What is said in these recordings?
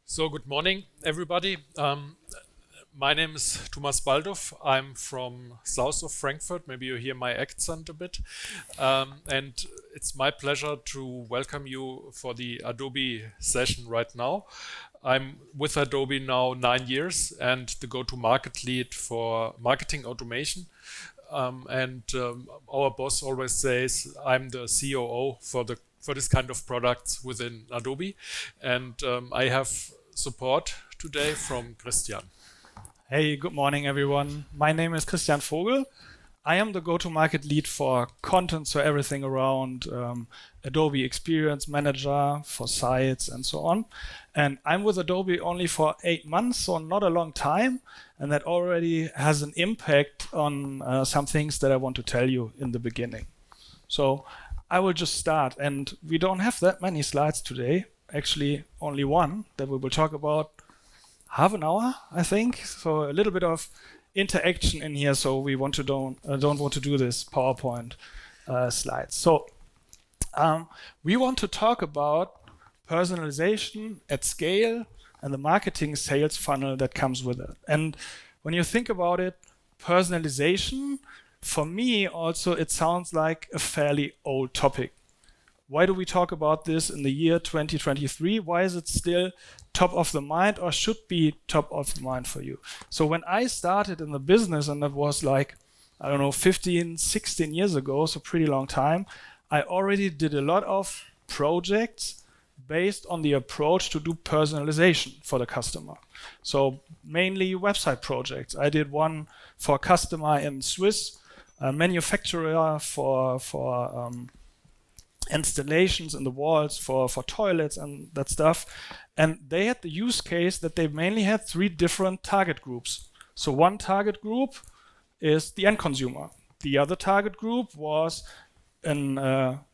So good morning, everybody. My name is Thomas Balduff. I'm from south of Frankfurt. Maybe you hear my accent a bit. And it's my pleasure to welcome you for the Adobe session right now. I'm with Adobe now 9 years and the go-to-market lead for marketing automation. Our boss always says I'm the COO for this kind of products within Adobe. And I have support today from Christian. Hey, good morning, everyone. My name is Christian Vogel. I am the go-to-market lead for content, so everything around Adobe Experience Manager for sites and so on. And I'm with Adobe only for 8 months, so not a long time. And that already has an impact on some things that I want to tell you in the beginning. So I will just start. And we don't have that many slides today. Actually, only one that we will talk about half an hour, I think. So a little bit of interaction in here. So we don't want to do this PowerPoint slides. So we want to talk about personalization at scale and the marketing sales funnel that comes with it. And when you think about it, personalization, for me also, it sounds like a fairly old topic. Why do we talk about this in the year 2023? Why is it still top of the mind or should be top of the mind for you? So when I started in the business, and that was like, I don't know, 15, 16 years ago, so pretty long time, I already did a lot of projects based on the approach to do personalization for the customer. So mainly website projects. I did one for a customer in Swiss, a manufacturer for installations in the walls for toilets and that stuff. And they had the use case that they mainly had 3 different target groups. So one target group is the end consumer. The other target group was an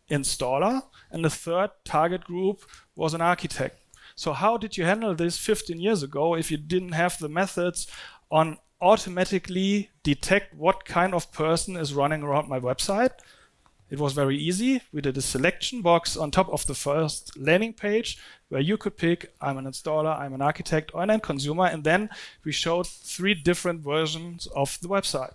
installer. And the third target group was an architect. So how did you handle this 15 years ago if you didn't have the methods on automatically detect what kind of person is running around my website? It was very easy. We did a selection box on top of the first landing page where you could pick, I'm an installer, I'm an architect, or an end consumer. And then we showed 3 different versions of the website.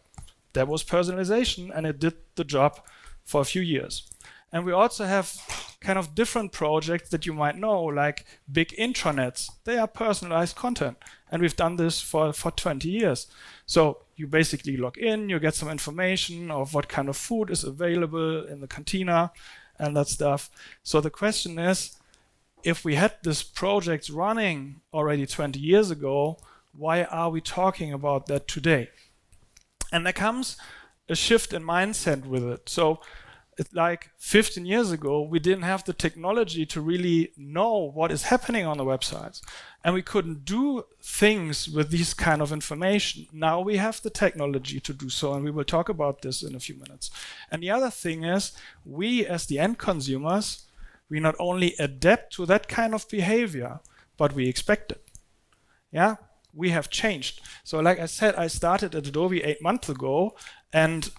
That was personalization, and it did the job for a few years. And we also have kind of different projects that you might know, like big intranets. They are personalized content. And we've done this for 20 years. So you basically log in, you get some information of what kind of food is available in the cantina and that stuff. So the question is, if we had this project running already 20 years ago, why are we talking about that today? And there comes a shift in mindset with it. So it's like 15 years ago, we didn't have the technology to really know what is happening on the websites. And we couldn't do things with this kind of information. Now we have the technology to do so, and we will talk about this in a few minutes. And the other thing is, we as the end consumers, we not only adapt to that kind of behavior, but we expect it. Yeah, we have changed. So like I said, I started at Adobe 8 months ago, and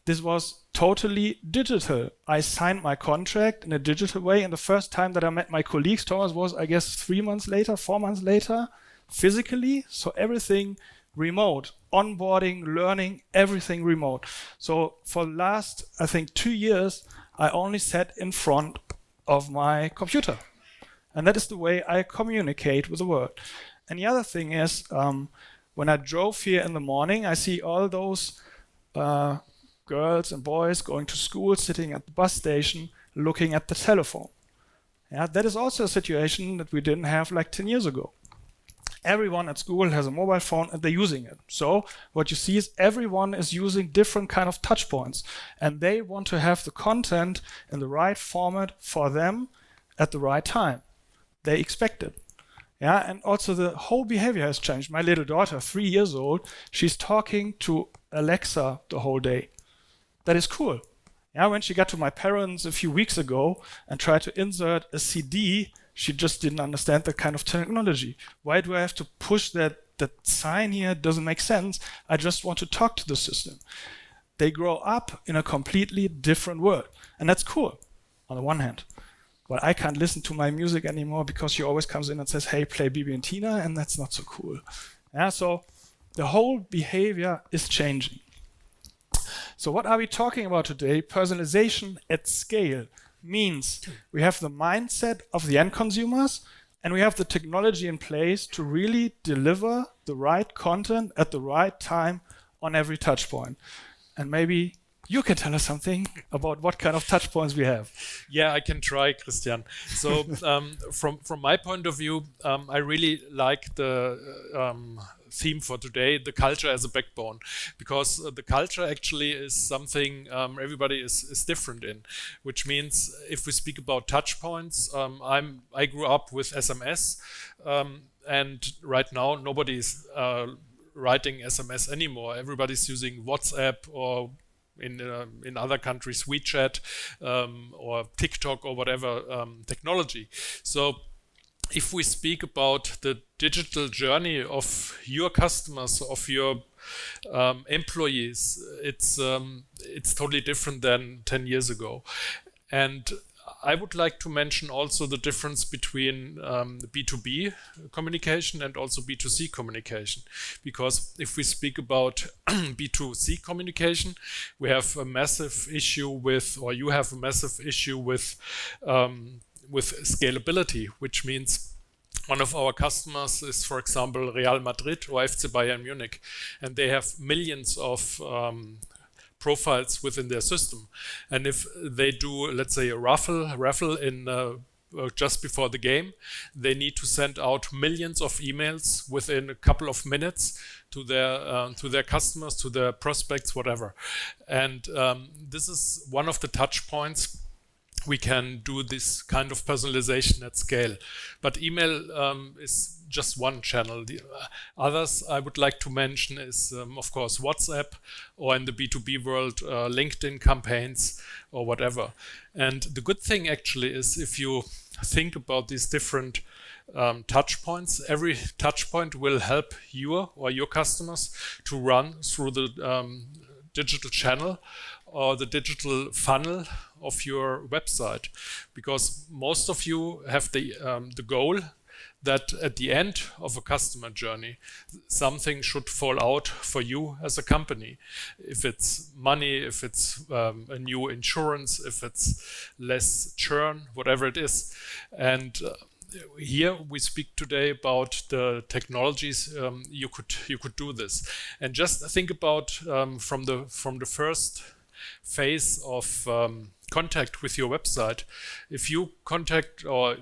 this was totally digital. I signed my contract in a digital way, and the first time that I met my colleagues, Thomas, was, I guess, 3 months later, 4 months later, physically. So everything remote, onboarding, learning, everything remote. So for the last, I think, 2 years, I only sat in front of my computer. And that is the way I communicate with the world. And the other thing is, when I drove here in the morning, I see all those girls and boys going to school, sitting at the bus station, looking at the telephone. Yeah, that is also a situation that we didn't have like 10 years ago. Everyone at school has a mobile phone and they're using it. So what you see is everyone is using different kind of touch points, and they want to have the content in the right format for them at the right time. They expect it. Yeah, and also the whole behavior has changed. My little daughter, 3 years old, she's talking to Alexa the whole day. That is cool. Yeah, when she got to my parents a few weeks ago and tried to insert a CD, she just didn't understand that kind of technology. Why do I have to push that sign here? It doesn't make sense. I just want to talk to the system. They grow up in a completely different world. And that's cool on the one hand. well, I can't listen to my music anymore because she always comes in and says, hey, play BB and Tina, and that's not so cool. Yeah, so the whole behavior is changing. So what are we talking about today? Personalization at scale means we have the mindset of the end consumers, and we have the technology in place to really deliver the right content at the right time on every touch point. And maybe you can tell us something about what kind of touch points we have. Yeah, I can try, Christian. So from my point of view, I really like the theme for today, the culture as a backbone, because the culture actually is something everybody is different in, which means if we speak about touch points, I grew up with SMS, and right now nobody's writing SMS anymore. Everybody's using WhatsApp or in other countries WeChat or TikTok or whatever technology. So if we speak about the digital journey of your customers, of your employees, it's totally different than 10 years ago. And I would like to mention also the difference between B2B communication and also B2C communication. Because if we speak about B2C communication, we have a massive issue with, or you have a massive issue with scalability, which means one of our customers is, for example, Real Madrid or FC Bayern Munich, and they have millions of profiles within their system. And if they do, let's say, a raffle in just before the game, they need to send out millions of emails within a couple of minutes to their customers, to their prospects, whatever. And this is one of the touch points we can do this kind of personalization at scale. But email is just one channel. The others I would like to mention is, of course, WhatsApp, or in the B2B world, LinkedIn campaigns or whatever. And the good thing actually is, if you think about these different touch points, every touch point will help you or your customers to run through the digital channel or the digital funnel of your website, because most of you have the goal that at the end of a customer journey, something should fall out for you as a company. If it's money, if it's a new insurance, if it's less churn, whatever it is. And here we speak today about the technologies you could do this. And just think about from the first phase of contact with your website. If you contact or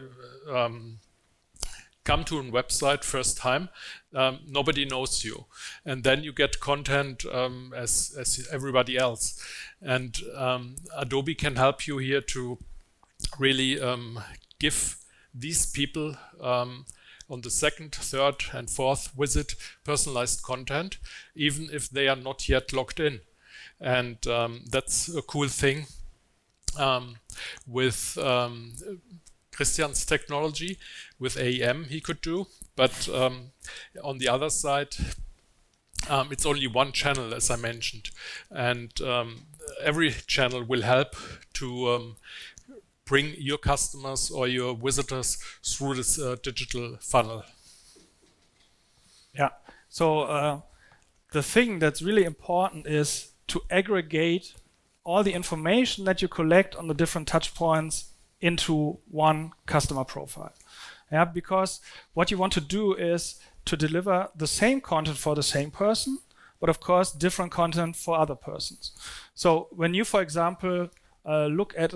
come to a website first time, nobody knows you, and then you get content as everybody else. And Adobe can help you here to really give these people on the second, third, and fourth visit personalized content, even if they are not yet logged in. And that's a cool thing with Christian's technology, with AEM he could do. But on the other side, it's only one channel, as I mentioned. And every channel will help to bring your customers or your visitors through this digital funnel. Yeah, so the thing that's really important is to aggregate all the information that you collect on the different touch points into one customer profile. Yeah, because what you want to do is to deliver the same content for the same person, but of course different content for other persons. So when you, for example, look at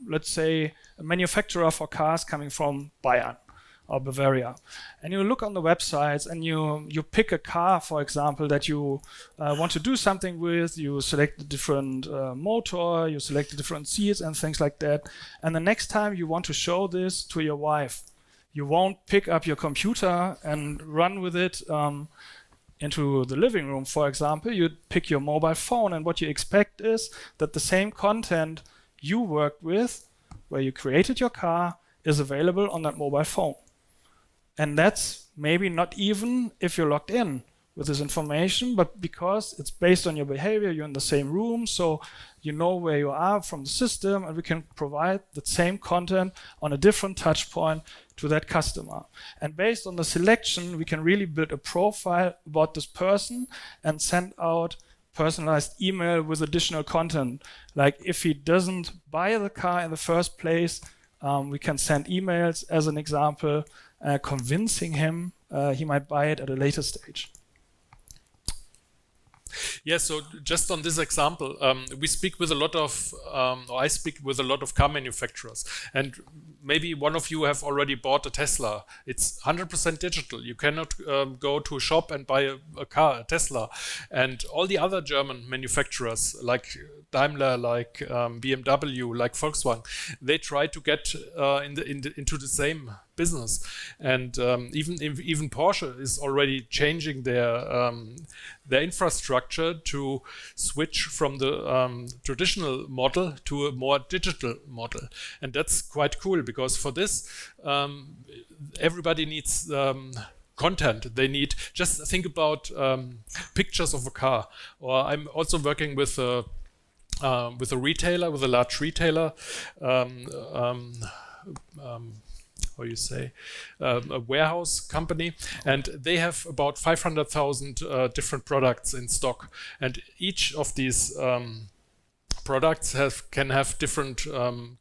let's say a manufacturer for cars coming from Bayern or Bavaria, and you look on the websites and you pick a car, for example, that you want to do something with, you select a different motor, you select the different seats and things like that. And the next time you want to show this to your wife, you won't pick up your computer and run with it into the living room, for example. You pick your mobile phone, and what you expect is that the same content you worked with, where you created your car, is available on that mobile phone. And that's maybe not even if you're logged in, with this information, but because it's based on your behavior, you're in the same room, so you know where you are from the system, and we can provide the same content on a different touch point to that customer. And based on the selection, we can really build a profile about this person and send out personalized email with additional content. Like if he doesn't buy the car in the first place, we can send emails as an example, convincing him he might buy it at a later stage. Yeah, so just on this example, we speak with a lot of, or I speak with a lot of car manufacturers, and maybe one of you have already bought a Tesla. It's 100% digital. You cannot go to a shop and buy a car, a Tesla. And all the other German manufacturers, like Daimler, like BMW, like Volkswagen, they try to get into the same business, and even Porsche is already changing their infrastructure to switch from the traditional model to a more digital model, and that's quite cool because for this everybody needs content. They need, just think about pictures of a car. Or I'm also working with a retailer, with a large retailer. How you say, a warehouse company, and they have about 500,000 different products in stock, and each of these products can have different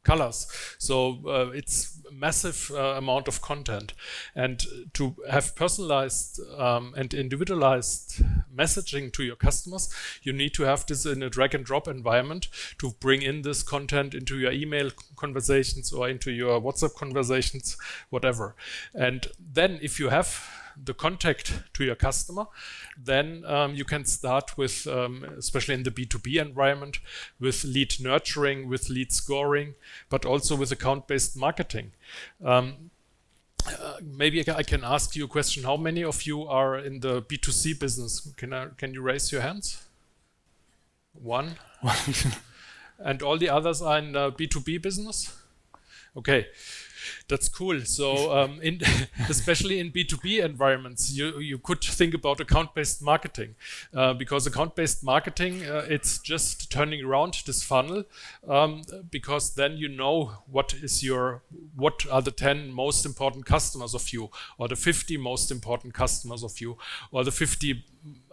colors. So it's a massive amount of content, and to have personalized and individualized messaging to your customers, you need to have this in a drag and drop environment to bring in this content into your email conversations or into your WhatsApp conversations, whatever. And then if you have the contact to your customer, then you can start with, especially in the B2B environment, with lead nurturing, with lead scoring, but also with account-based marketing. Maybe I can ask you a question. How many of you are in the B2C business? Can you raise your hands? One. And all the others are in the B2B business? Okay. That's cool. So especially in B2B environments, you could think about account-based marketing, because account-based marketing, it's just turning around this funnel, because then you know what are the 10 most important customers of you, or the 50 most important customers of you, or the 50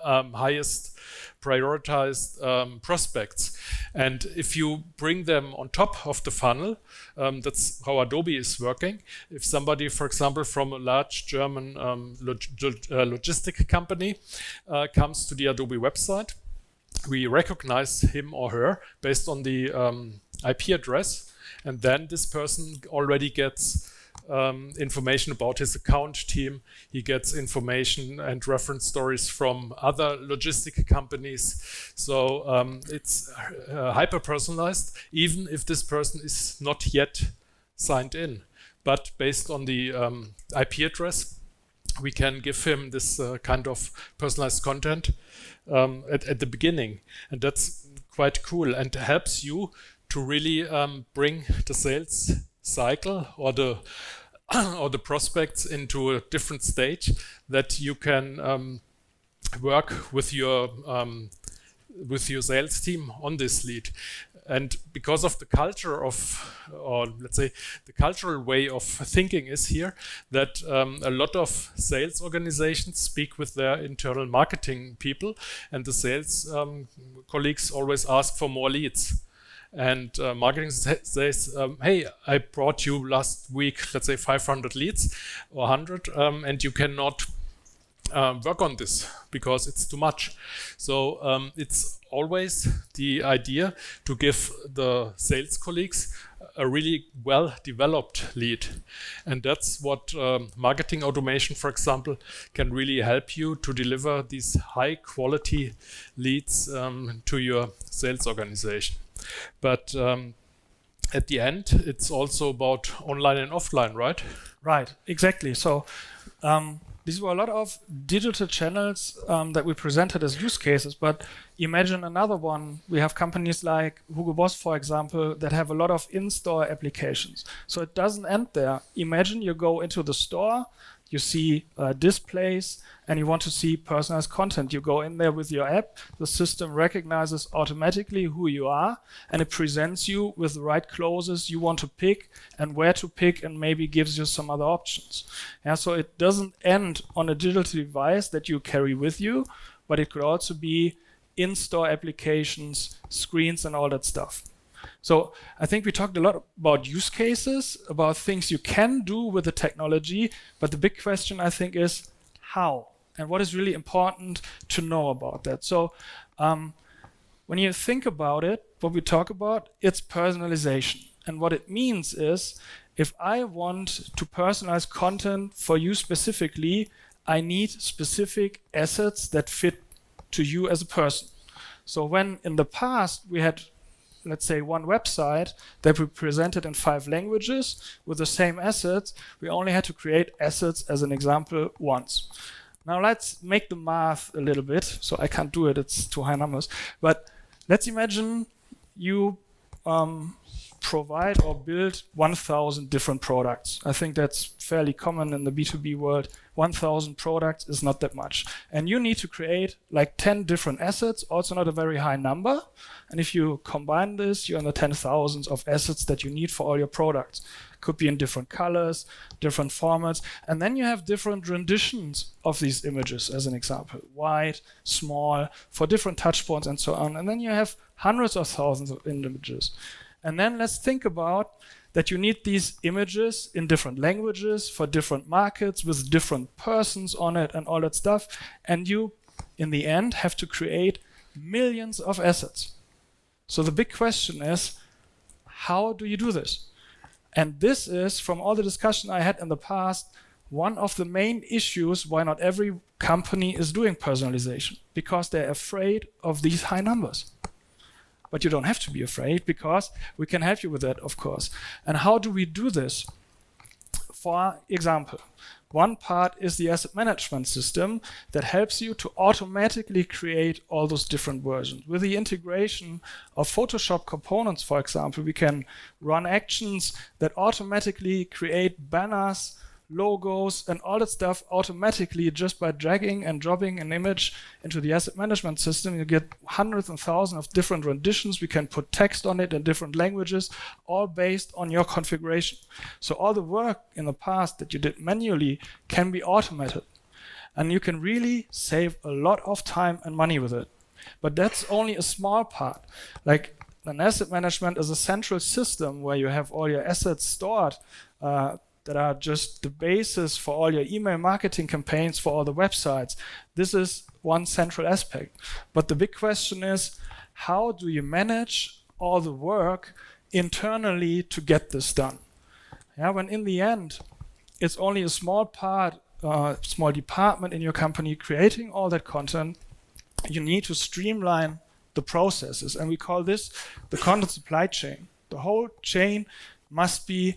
highest prioritized prospects. And if you bring them on top of the funnel, that's how Adobe is working. If somebody, for example, from a large German logistic company comes to the Adobe website, we recognize him or her based on the IP address, and then this person already gets information about his account team. He gets information and reference stories from other logistic companies. So it's hyper personalized, even if this person is not yet signed in. But based on the IP address, we can give him this kind of personalized content at the beginning. And that's quite cool and helps you to really bring the sales cycle or the prospects into a different stage, that you can work with your sales team on this lead. And because of the culture of, or let's say the cultural way of thinking is here, that a lot of sales organizations speak with their internal marketing people, and the sales colleagues always ask for more leads. And marketing says, hey, I brought you last week, let's say 500 leads or 100, and you cannot work on this because it's too much. So it's always the idea to give the sales colleagues a really well-developed lead. And that's what marketing automation, for example, can really help you to deliver these high-quality leads to your sales organization. But at the end, it's also about online and offline, right? Right, exactly. So these were a lot of digital channels that we presented as use cases, but imagine another one. We have companies like Hugo Boss, for example, that have a lot of in-store applications. So it doesn't end there. Imagine you go into the store, you see displays, and you want to see personalized content. You go in there with your app, the system recognizes automatically who you are, and it presents you with the right clauses you want to pick and where to pick, and maybe gives you some other options. Yeah, so it doesn't end on a digital device that you carry with you, but it could also be in-store applications, screens, and all that stuff. So I think we talked a lot about use cases, about things you can do with the technology, but the big question, I think, is how, and what is really important to know about that. So when you think about it, what we talk about, it's personalization. And what it means is, if I want to personalize content for you specifically, I need specific assets that fit to you as a person. So when in the past we had, let's say, one website that we presented in 5 languages with the same assets, we only had to create assets, as an example, once. Now let's make the math a little bit. So I can't do it, it's too high numbers. But let's imagine you provide or build 1,000 different products. I think that's fairly common in the B2B world. 1,000 products is not that much. And you need to create like 10 different assets, also not a very high number. And if you combine this, you're in the 10,000s of assets that you need for all your products. Could be in different colors, different formats. And then you have different renditions of these images, as an example. Wide, small, for different touch points and so on. And then you have hundreds of thousands of images. And then let's think about that you need these images in different languages for different markets with different persons on it and all that stuff. And you, in the end, have to create millions of assets. So the big question is, how do you do this? And this is, from all the discussion I had in the past, one of the main issues why not every company is doing personalization, because they're afraid of these high numbers. But you don't have to be afraid, because we can help you with that, of course. And how do we do this? For example, one part is the asset management system that helps you to automatically create all those different versions. With the integration of Photoshop components, for example, we can run actions that automatically create banners, logos, and all that stuff automatically just by dragging and dropping an image into the asset management system. You get hundreds and thousands of different renditions. We can put text on it in different languages, all based on your configuration. So all the work in the past that you did manually can be automated. And you can really save a lot of time and money with it. But that's only a small part. Like, an asset management is a central system where you have all your assets stored, that are just the basis for all your email marketing campaigns, for all the websites. This is one central aspect. But the big question is, how do you manage all the work internally to get this done? Yeah, when in the end, it's only a small part, small department in your company creating all that content, you need to streamline the processes. And we call this the content supply chain. The whole chain must be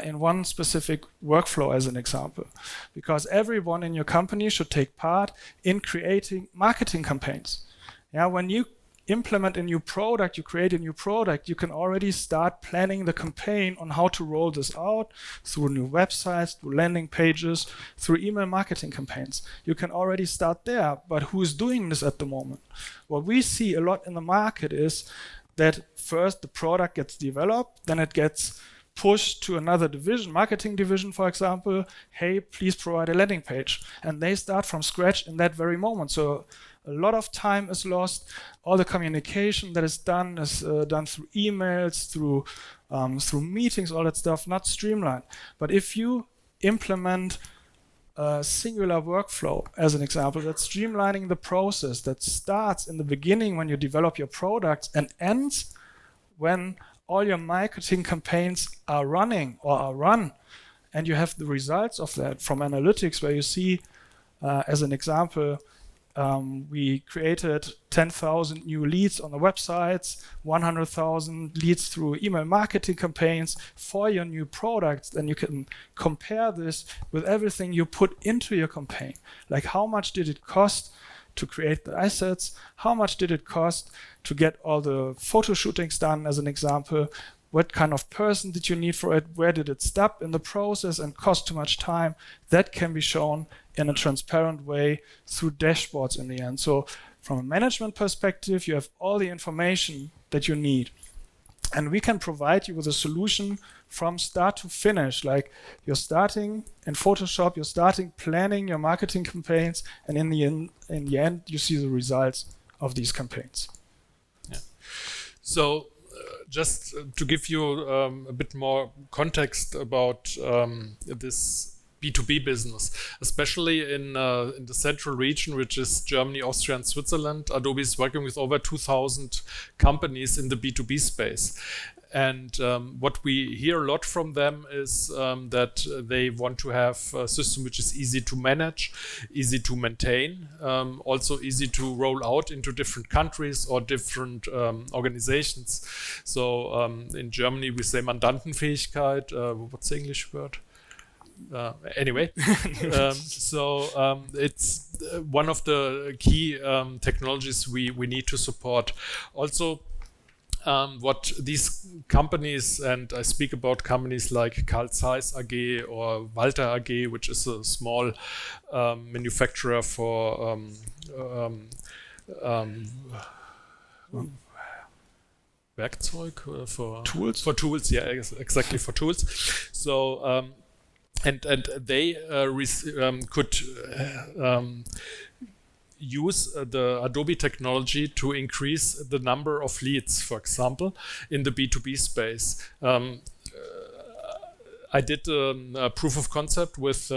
in one specific workflow, as an example, because everyone in your company should take part in creating marketing campaigns. Yeah, when you implement a new product, you create a new product, you can already start planning the campaign on how to roll this out through new websites, through landing pages, through email marketing campaigns. You can already start there, but who's doing this at the moment? What we see a lot in the market is that first the product gets developed, then it gets pushed to another division, marketing division, for example. Hey, please provide a landing page. And they start from scratch in that very moment. So a lot of time is lost. All the communication that is done through emails, through meetings, all that stuff, not streamlined. But if you implement a singular workflow, as an example, that's streamlining the process, that starts in the beginning when you develop your products and ends when all your marketing campaigns are running or are run, and you have the results of that from analytics, where you see, as an example, we created 10,000 new leads on the websites, 100,000 leads through email marketing campaigns for your new products. Then you can compare this with everything you put into your campaign. Like, how much did it cost to create the assets? How much did it cost to get all the photo shootings done, as an example? what kind of person did you need for it, where did it stop in the process and cost too much time. That can be shown in a transparent way through dashboards in the end. So from a management perspective, you have all the information that you need. And we can provide you with a solution from start to finish. Like you're starting in Photoshop, you're starting planning your marketing campaigns, and in the end, you see the results of these campaigns. Yeah. So just to give you a bit more context about this B2B business, especially in the central region, which is Germany, Austria, and Switzerland. Adobe is working with over 2,000 companies in the B2B space. And what we hear a lot from them is that they want to have a system which is easy to manage, easy to maintain, also easy to roll out into different countries or different organizations. So in Germany, we say Mandantenfähigkeit. What's the English word? Anyway, so it's one of the key technologies we need to support. Also, what these companies, and I speak about companies like Carl Zeiss AG or Walter AG, which is a small manufacturer for Werkzeug, for Tools. For tools, yeah, exactly, for tools. So and they could use the Adobe technology to increase the number of leads, for example, in the B2B space. I did a proof of concept with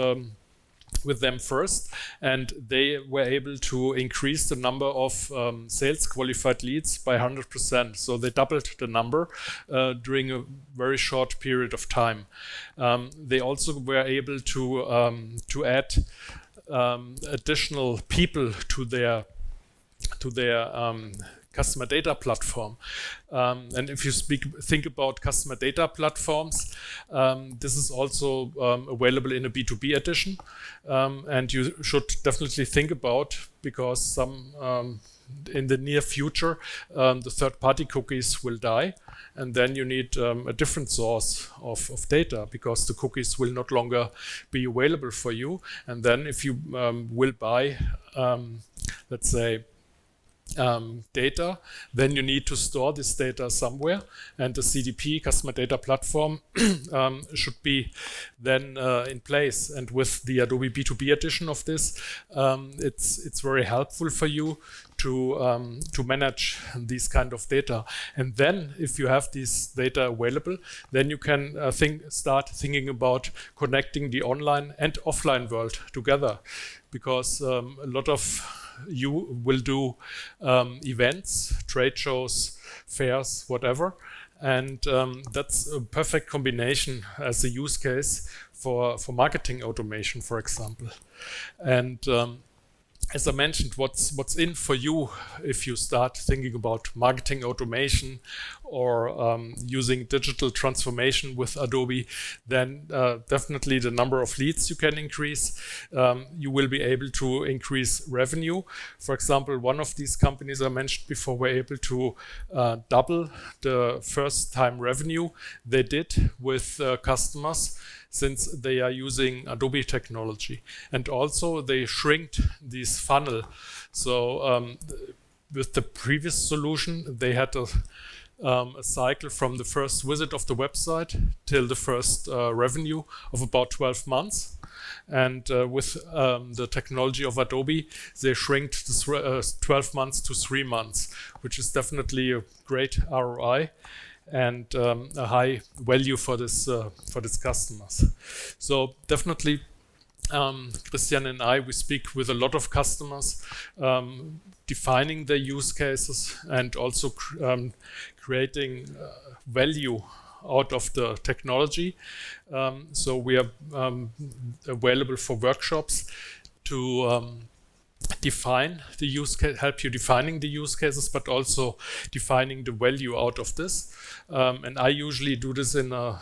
them first, and they were able to increase the number of sales qualified leads by 100%. So they doubled the number during a very short period of time. They also were able to add additional people to their customer data platform. And if you think about customer data platforms, this is also available in a B2B edition. And you should definitely think about, because some in the near future, the third-party cookies will die. And then you need a different source of data, because the cookies will not longer be available for you. And then if you will buy, let's say, data, then you need to store this data somewhere, and the CDP, customer data platform, should be then in place. And with the Adobe B2B edition of this, it's very helpful for you to manage these kind of data. And then if you have this data available, then you can start thinking about connecting the online and offline world together, because a lot of you will do events, trade shows, fairs, whatever. And that's a perfect combination as a use case for marketing automation, for example. And as I mentioned, what's in for you if you start thinking about marketing automation or using digital transformation with Adobe, then definitely the number of leads you can increase. You will be able to increase revenue. For example, one of these companies I mentioned before were able to double the first-time revenue they did with customers, since they are using Adobe technology. And also they shrinked this funnel. So with the previous solution, they had a cycle from the first visit of the website till the first revenue of about 12 months. And with the technology of Adobe, they shrinked this 12 months to 3 months, which is definitely a great ROI and a high value for this customers. So definitely, Christian and I, we speak with a lot of customers, defining their use cases and also creating value out of the technology. So we are available for workshops to define the use case, help you defining the use cases, but also defining the value out of this. And I usually do this in a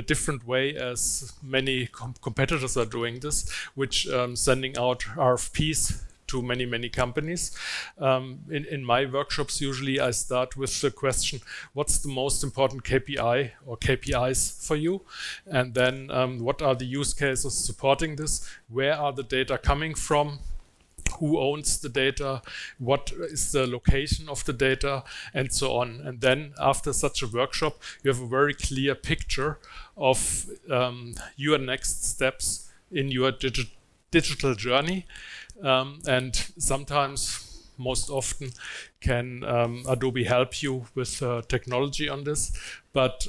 different way as many competitors are doing this, which sending out RFPs to many companies. In my workshops, usually I start with the question, what's the most important KPI or KPIs for you? And then what are the use cases supporting this? Where are the data coming from? Who owns the data, what is the location of the data, and so on. And then after such a workshop, you have a very clear picture of your next steps in your digital journey. And sometimes, most often, can Adobe help you with technology on this, but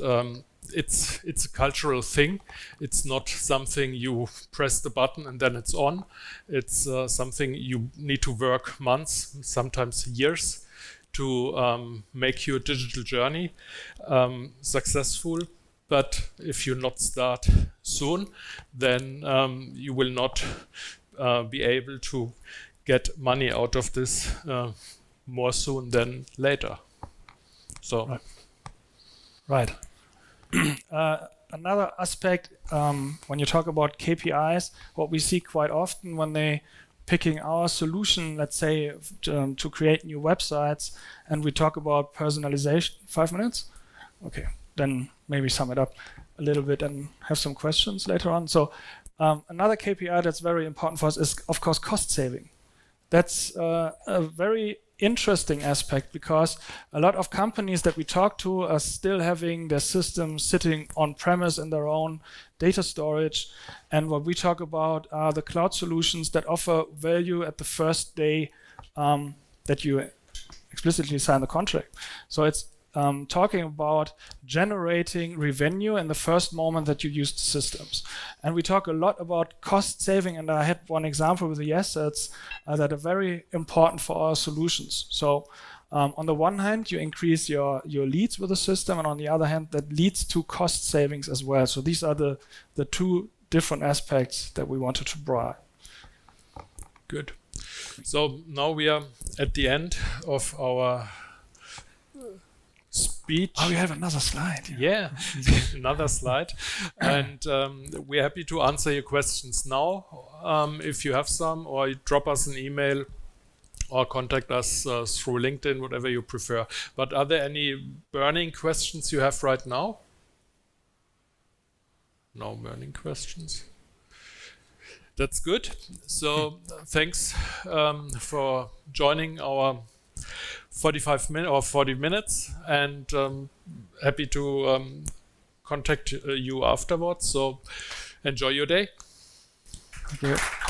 it's a cultural thing. It's not something you press the button and then it's on. It's something you need to work months, sometimes years, to make your digital journey successful. But if you not start soon, then you will not be able to get money out of this more soon than later. So, right. Another aspect, when you talk about KPIs, what we see quite often when they picking our solution, let's say to create new websites, and we talk about personalization. 5 minutes? Okay, then maybe sum it up a little bit and have some questions later on. So another KPI that's very important for us is, of course, cost saving. That's a very interesting aspect, because a lot of companies that we talk to are still having their systems sitting on premise in their own data storage. And what we talk about are the cloud solutions that offer value at the first day that you explicitly sign the contract. So it's talking about generating revenue in the first moment that you use the systems. And we talk a lot about cost saving, and I had one example with the assets that are very important for our solutions. So on the one hand, you increase your leads with the system, and on the other hand, that leads to cost savings as well. So these are the two different aspects that we wanted to bring. Good. So now we are at the end of our speech. Oh, we have another slide. Yeah, another slide. And we're happy to answer your questions now, if you have some, or you drop us an email or contact us through LinkedIn, whatever you prefer. But are there any burning questions you have right now? No burning questions. That's good. So thanks for joining our 45 minutes or 40 minutes, and happy to contact you afterwards. So enjoy your day. Thank you.